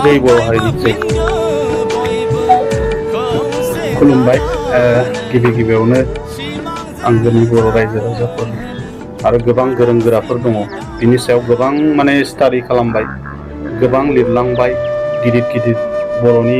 जय बर' हारिनि जय खुलुमबाय गिबि गिबियावनो आंगोनि बर' रायजो राजाफोर आरो गोबां गोरों गोराफोर दङ बिनि सायाव गोबां माने स्टाडि खालामबाय गोबां लिरलांबाय गिदिर गिदिर बर'नि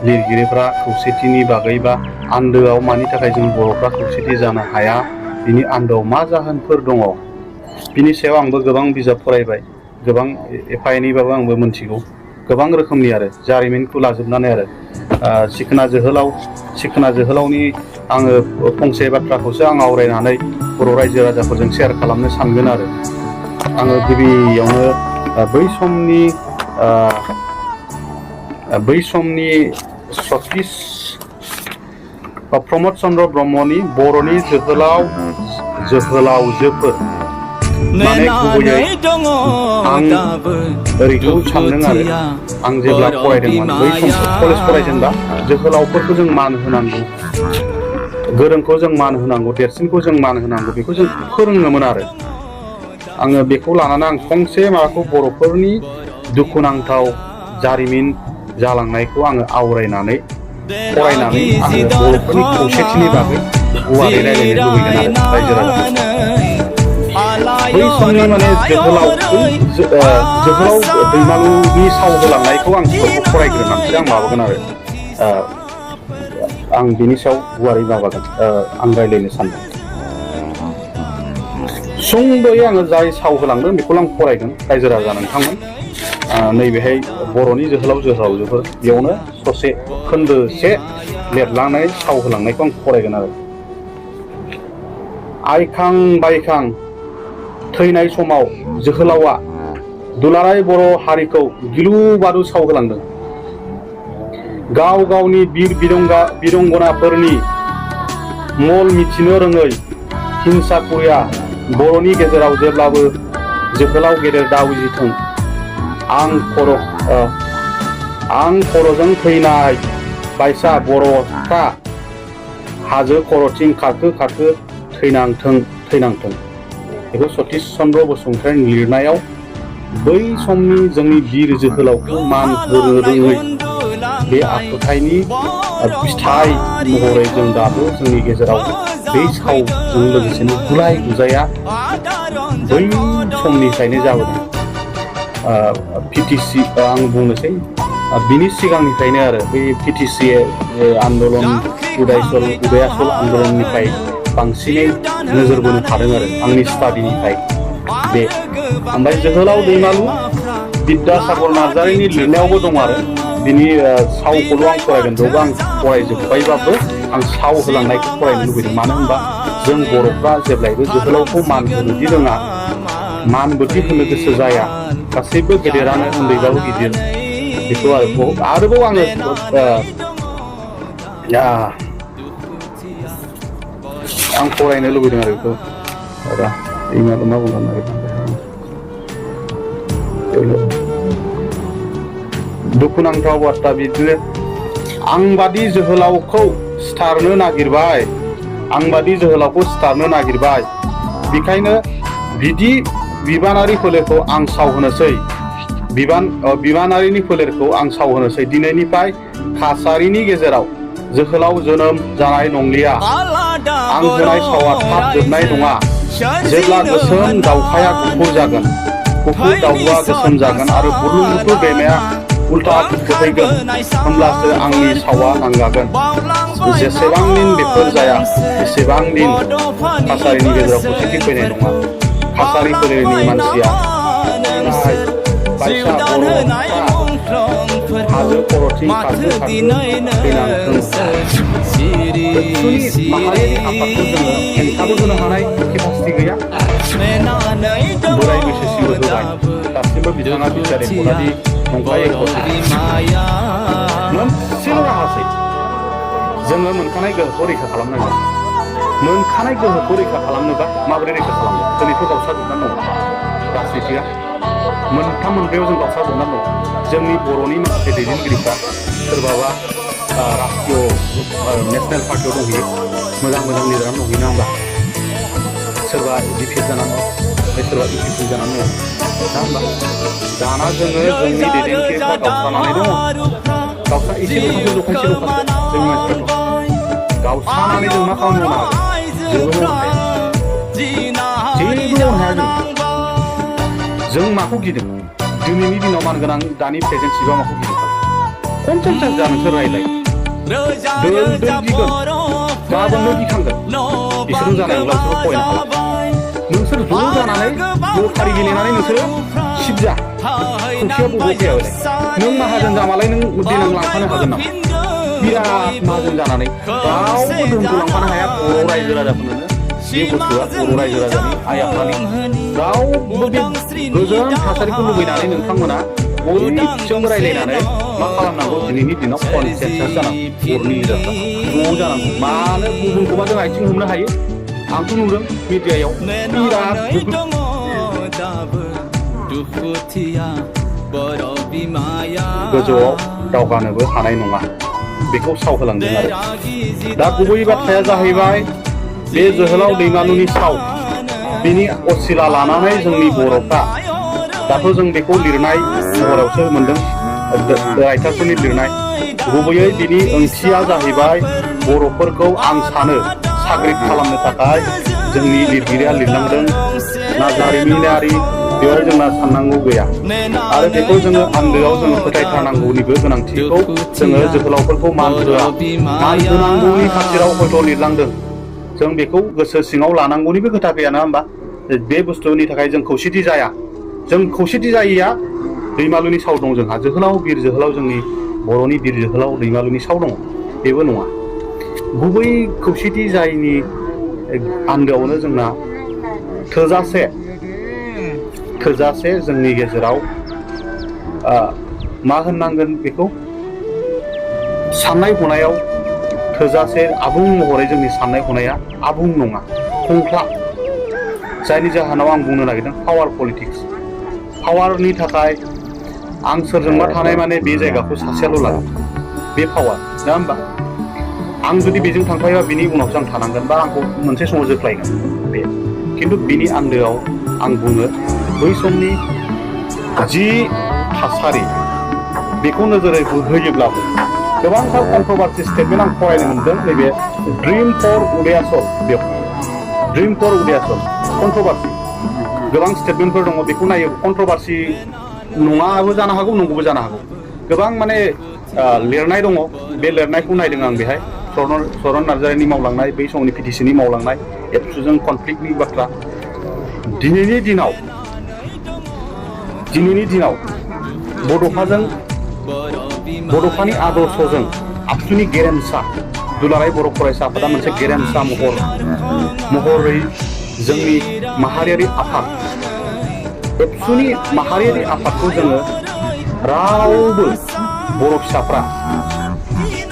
लिरगिरिफ्रा खौसेथिनि बागै बा आन्दोआव मानि थाखाय जों बर'फ्रा खौसेथि जानो हाया बिनि आन्दोआव मा जाहोनफोर दङ बिनि सायाव आंबो गोबां बिजाब फरायबाय गोबां एफा एनैबाबो आंबो मोनथिगौ गोबां रोखोमनि आरो जारिमिनखौ लाजोबनानै आरो सिखोना जोहोलावनि आङो फंसे बाथ्राखौसो आं आवरायनानै बर' रायजो राजाफोरजों शेयार खालामनो सानगोन आरो आङो गिबियावनो बै समनि सतीश प्रमद चन्द्र ब्रह्मनि बर'नि जोहोलावजोफोर माने गुबैयै आं ओरैखौ सानदों आरो आं जेब्ला फरायदोंमोन बै समखौ कलेज फरायजेनबा जोहोलावफोरखौ जों मान होनांगौ गोरोंखौ जों मान होनांगौ देरसिनखौ जों मान होनांगौ बेखौ जों फोरोङोमोन आरो आङो बेखौ लानानै आं फंसे माबाखौ बर'फोरनि दुखुनांथाव जारिमिन जालांनायखौ आङो आवरायनानै फरायनानै आङो बर'फोरनि खौसेथिनि बागै गुवारै रायज्लायनो लुबैगोन आरो रायजो राजाफोरखौ बै समनि माने जोहोलाव दैमालुनि साव होलांनायखौ आं फरायग्रोनानैसो आं माबागोन आरो आं बिनि सायाव गुवारै माबागोन आं रायज्लायनो सानदों सुंद'यै आङो जाय साव होलांदों बेखौल' आं फरायगोन रायजो राजा नोंथांमोन नैबेहाय बर'नि जोहोलावजोफोर बेयावनो ससे खोन्दोसे लिरलांनाय साव होलांनायखौ आं फरायगोन आरो आइखां बायखां थैनाय समाव जोहोलावा दुलाराय बर' हारिखौ गिलु बालु साव होलांदों गाव गावनि बिर बिरंगनाफोरनि मल मिथिनो रोङै हिंसाकुरिया बर'नि गेजेराव जेब्लाबो जोहोलाव गेदेर दा उजिथों आं खर'जों थैनाय बायसा बर'फ्रा हाजो खर'थिं खारखो थैनांथों बेखौ सतीश चन्द्र बसुमतारिनि लिरनायाव बै समनि जोंनि बिर जोहोलावखौ मान होनो रोङै बे आखुथायनि फिथाइ महरै जों दाबो जोंनि गेजेराव बे सावजों लोगोसेनो गुलाय गुजाया बै समनिफ्रायनो जाबोदों PTC आं बुंनोसै बिनि सिगांनिफ्रायनो आरो बै PTC आन्दलन उदयासल आन्दलननिफ्राय बांसिनै नोजोर बोनो हादों आरो आंनि स्टाडिनिफ्राय बे ओमफ्राय जोहोलाव दैमालु बिद्यासागर नार्जारिनि लिरनायावबो दं आरो बिनि सावखौल' आं फरायगोन बेयावबो आं फरायजोब्बायबाबो आं साव होलांनायखौ फरायनो लुबैदों मानो होनबा जों बर'फ्रा जेब्लायबो जोहोलावखौ मान होनोदि रोङा मानबोदि होनो गोसो जाया गासैबो गेदेरानो उन्दैबाबो गिदिर बेखौ आरोबाव आङो आं फरायनो लुबैदों आरो बेखौ मा बुंनो दुखुनांथाव बाथ्रा बिदिनो आंबादि जोहोलावखौ सिथारनो नागिरबाय बेखायनो बिदि बिबानारि फोलेरखौ आं सावहोनोसै बिबानारिनि फोलेरखौ आं सावहोनोसै दिनैनिफ्राय काछारिनि गेजेराव जोहोलाव जोनोम जानाय नंलिया आं होनाय सावा थाब जोबनाय नङा जेब्ला गोसोम दाउखाया गुफुर जागोन गुफुर दाउआ गोसोम जागोन आरो बुरलुंबुथुर दैमाया उल्था बोहैगोन होमब्लासो आंनि सावा नांगागोन जेसेबां दिन बेफोर जाया एसेबां दिन काछारिनि गेजेराव खौसेथि फैनाय नङा काछारि फोलेरनि मानसिया बायसा बर'फ्रा हाजो खर'थिं खारखो थैनांथों माहारियारि आफादखौ जोङो हेंथाबो होनो हानाय केपासिटि गैया बोराय बैसोसिमबो होबाय दासिमबो बिथाङा बिटिआर एकर्डआदि नंखाय मोनसेल' राहासै जोङो मोनखानाय गोहोखौ रैखा खालामनांगोन मोनखानाय गोहोखौ रैखा खालामनोबा माबोरै रैखा खालामनो दिनैथ' गावस्राजोबनानै दङ राजनितिया मोनथाम मोनब्रैयाव जों गावस्राजोबनानै दं जोंनि बर'नि माखासे दैदेनगिरिफ्रा सोरबाबा राष्ट्रीय नेसनेल पार्टियाव दंहैयो मोजां लिडारानो दंहैयो ना होमबा सोरबा DPS जानानै दं सोरबा UPP जानानै दं दाना जोङो जोंनि दैदेनगिरिफ्रा गावस्रानानै दङ गावस्रा एसेल' जखायसेल' जोंनि मानसिफ्राथ' गावस्रानानै जों मा खालामनो हागोन जेबो मावनो हाया जों माखौ गिदों दिनैनि दिनाव मान गोनां दानि प्रेजेन्ट सिबा माखौ गिदों कनसेन्ट्रेट जा नोंसोर रायलाय दोल गिगोन गाबोननो गिखांगोन बिसोरजों जानाय नंला बिसोरखौ फरायनो हाला नोंसोर ज' जानानै लटारि गेलेनानै नोंसोरो सिबजा खौसेया बबाव फैया नों माहाजोन जामालाय नों देनां लांफानो हागोन नामा बिराद माहाजोन जानानै रावबो धोनखौ लांफानो हाया बर' रायजो राजाफोरनो बे बुस्थुआ बर' रायजो राजानि आइ आफानि रावबो बे गोजोन थासारिखौ लुबैनानै नोंथांमोना बयजोंबो रायलायनानै मा खालामनांगौ दिनैनि दिनाव कनसेन्सास जानांगौ बर'नि लिडारफ्रा ज' जानांगौ मानो गुबुनखौबा जों आथिं हमनो हायो आंथ' नुदों मिडियायाव बिराद गोजौआव दावगानोबो हानाय नङा बेखौ सावहोलांदों आरो दा गुबै बाथ्राया जाहैबाय बे जोहोलाव दैमालुनि साव बिनि असिला लानानै जोंनि बर'फ्रा दाथ' जों बेखौ लिरनाय महरावसो मोनदों राइटारफोरनि लिरनाय गुबैयै बिनि ओंथिया जाहैबाय बर'फोरखौ आं सानो साग्रिद खालामनो थाखाय जोंनि लिरगिरिया लिरलांदों ना जारिमिनारि बेवहाय जोंना साननांगौ गैया आरो बेखौ जोङो आन्दोआव जोङो फोथायथारनांगौनिबो गोनांथिखौ जोङो जोहोलावफोरखौ मान होनांगौनि खाथिराव हयथ' लिरलांदों जों बेखौ गोसो सिङाव लानांगौनिबो खोथा गैया नङा होमबा बे बुस्थुनि थाखाय जों खौसेथि जाया जों खौसेथि जायैया दैमालुनि साव दं जोंहा जोहोलाव बिर जोहोलाव जोंनि बर'नि बिर जोहोलाव दैमालुनि साव दङ बेबो नङा गुबै खौसेथि जायैनि आन्दोआवनो जोंना थोजासे जोंनि गेजेराव मा होननांगोन बेखौ साननाय हनायाव थोजासे आबुं महरै जोंनि साननाय हनाया आबुं नङा खंख्ला जायनि जाहोनाव आं बुंनो नागिरदों पावार पलिटिक्स पावारनि थाखाय आं सोरजोंबा थानाय माने बे जायगाखौ सासेयाल' लागोन बे पावार नङा होमबा आं जुदि बेजों थांफायोबा बिनि उनावसो आं थानांगोन बा आंखौ मोनसे समाव जोख्लायगोन बे खिन्थु बिनि आन्दोआव आं बुङो बै समनि जि थासारि बेखौ नोजोरै होयोब्लाबो गोबांथार कन्ट्रभार्सि स्टेटमेन्ट आं फरायनो मोनदों नैबे ड्रिम फर उदयाचल बेयाव ड्रिम फर उदयाचल कन्ट्रभार्सि गोबां स्टेटमेन्टफोर दङ बेखौ नायो कन्ट्रभार्सि नङाबो जानो हागौ नंगौबो जानो हागौ गोबां माने लिरनाय दङ बे लिरनायखौ नायदों आं बेहाय चरन नार्जारिनि मावलांनाय बै समनि पिटिसिनि मावलांनाय एबसुजों कनफ्लिक्टनि बाथ्रा दिनैनि दिनाव बड'फानि आदर्शजों आबसुनि गेरेमसा दुलाराय बर' फरायसा आफादा मोनसे गेरेमसा महरै जोंनि माहारियारि आफाद एबसुनि माहारियारि आफादखौ जोङो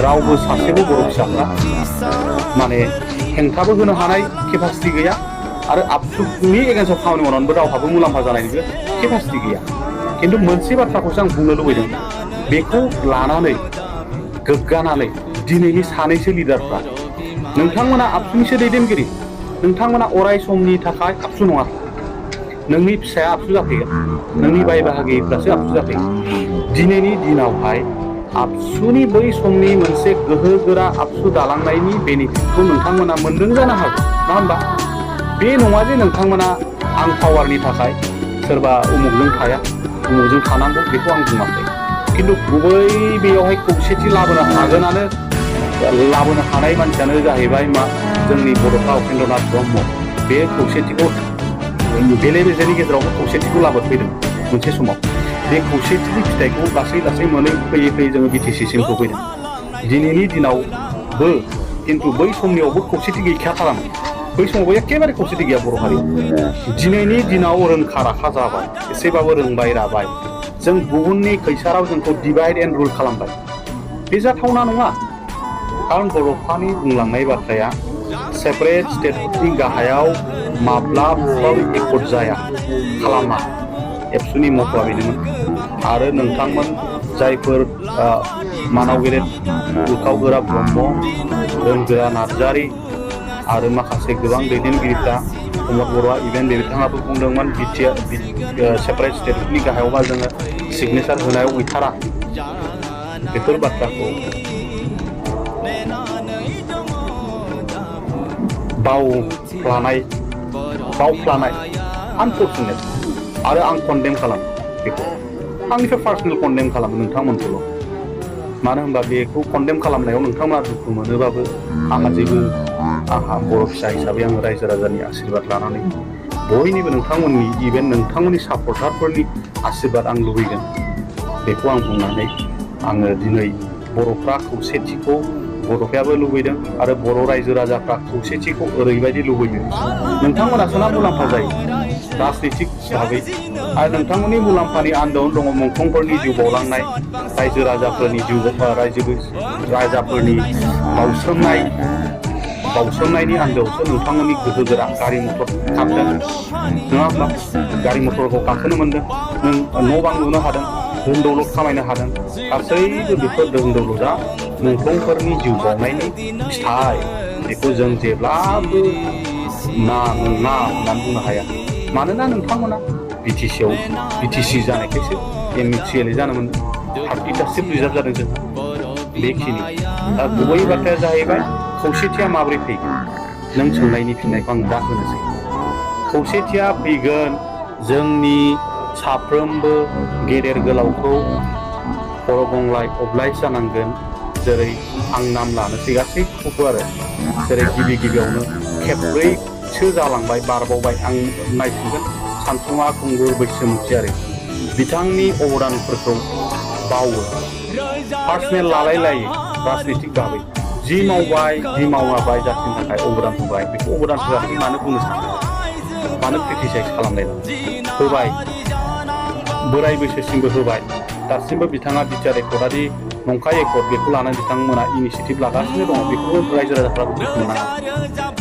रावबो सासेबो बर' फिसाफ्रा माने हेंथाबो होनो हानाय केपासिटि गैया आरो आबसुनि एगेन्स्टआव खामानि मावनानैबो रावहाबो मुलाम्फा जानायनिबो केपासिटि गैया खिन्थु मोनसे बाथ्राखौसो आं बुंनो लुबैदों बेखौ लानानै गोग्गानानै दिनैनि सानैसो लिडारफ्रा नोंथांमोना आबसुनिसो दैदेनगिरि नोंथांमोना अराय समनि थाखाय आबसु नङा नोंनि फिसाया आबसु जाफैगोन नोंनि बाय बाहागिफ्रासो आबसु जाफैगोन दिनैनि दिनावहाय आबसुनि बै समनि मोनसे गोहोगोरा आबसु दालांनायनि बेनिफिटखौ नोंथांमोना मोनदों जानो हागौ नङा होमबा बे नङा जे नोंथांमोना आं पावारनि थाखाय सोरबा उमुगजों थाया उमुगजों थानांगौ बेखौ आं बुङाखै खिन्थु गुबै बेयावहाय खौसेथि लाबोनो हानाय मानसियानो जाहैबाय मा जोंनि बड'फा उपेन्द्रनाथ ब्रह्म बे खौसेथिखौ बेले बेजेनि गेजेरावबो खौसेथिखौ लाबोफैदों मोनसे समाव बे खौसेथिनि फिथाइखौ लासै लासै फैयै जोङो बिटिसिसिम सफैदों दिनैनि दिनावबो खिन्थु बै समनियावबो खौसेथि गैखाथारामोन बै समावबो एखेबारे खौसेथि गैया बर' हारि दिनैनि दिनाव रोंखा राखा जाबाय एसेबाबो रोंबाय राबाय जों गुबुननि खैसाराव जोंखौ डिभाइड एन्ड रुल खालामबाय बे जाथावना नङा खारन बड'फानि बुंलांनाय बाथ्राया सेपारेट स्टेटनि गाहायाव माब्लाबाबो एकर्ड जाया खालामा एबसुनि मथ'आ बेनोमोन आरो नोंथांमोन जायफोर मानाव गेदेर उल्खाव गोरा ब्रह्म रोंगोरा नार्जारि आरो माखासे गोबां दैदेनगिरिफ्रा प्रमद बर'आ इभेन बिथाङाबो बुंदोंमोन BTR सेपारेट स्टेटनि गाहायावबा जोङो सिगनेसार होनायाव गैथारा बेफोर बाथ्राखौ बावफ्लानाय आनफर्चुनेट आरो आं कन्डेम खालामो बेखौ आंनिफ्राय पार्सनेल कन्डेम खालामो नोंथांमोनखौल' मानो होनबा बेखौ कन्डेम खालामनायाव नोंथांमोना दुखु मोनोबाबो आंहा बर' फिसा हिसाबै आङो रायजो राजानि आशीर्बाद लानानै बयनिबो नोंथांमोननि इभेन नोंथांमोननि सापर्टारफोरनि आशीर्बाद आं लुबैगोन बेखौ आं बुंनानै आङो दिनै बर'फ्रा खौसेथिखौ बर'फ्राबो लुबैदों आरो बर' रायजो राजाफ्रा खौसेथिखौ ओरैबायदि लुबैयो नोंथांमोनासो मुलाम्फा जायो राजनितिक भाबै आरो नोंथांमोननि मुलाम्फानि आन्दोआवनो दङ मुंख्लंफोरनि जिउ बावलांनाय रायजो राजाफोरनि राजाफोरनि बावसोमनायनि आन्दोआवसो नोंथांमोननि गोहोगोरा गारि मटर खारदों नङा होमबा गारि मटरखौ गाखोनो मोनदों नों न' बां लुनो हादों धोन दौलत खामायनो हादों गासैबो बेफोर धोन दौलतआ मुंख्लंफोरनि जिउ बावनायनि फिथाइ बेखौ जों जेब्लाबो नङा होननानै बुंनो हाया मानोना नोंथांमोना बिटिसि जानायखायसो MCLA जानो मोनदों 30टा सिट रिजार्भ जादों जोंहा बेखिनि दा गुबै बाथ्राया जाहैबाय खौसेथिया माबोरै फैगोन नों सोंनायनि फिननायखौ आं दा होनोसै खौसेथिया फैगोन जोंनि साफ्रोमबो गेदेर गोलावखौ खर' गंग्लाय अब्लाय जानांगोन जेरै आं नाम लानोसै गासैखौबो आरो जेरै गिबियावनो खेबब्रैसो जालांबाय बारबावबाय आं नायफिनगोन सानसुमा खुंगुर बैसोमुथियारि बिथांनि अबदानफोरखौ बावो पार्सनेल लालायलायो राजनितिक भाबै जि मावाबाय जाथिनि थाखाय अबदान होबाय बेखौ अबदान होआखै मानो बुंनो सानो मानो क्रिटिसाइज खालामलायला होबाय बोराय बैसोसिमबो होबाय दासिमबो बिथाङा BTR एकर्डआरि नंखाय एकर्ड बेखौ लानानै बिथांमोना इनिसियेटिभ लागासिनो दङ बेखौबो रायजो राजाफ्रा दुखु मोना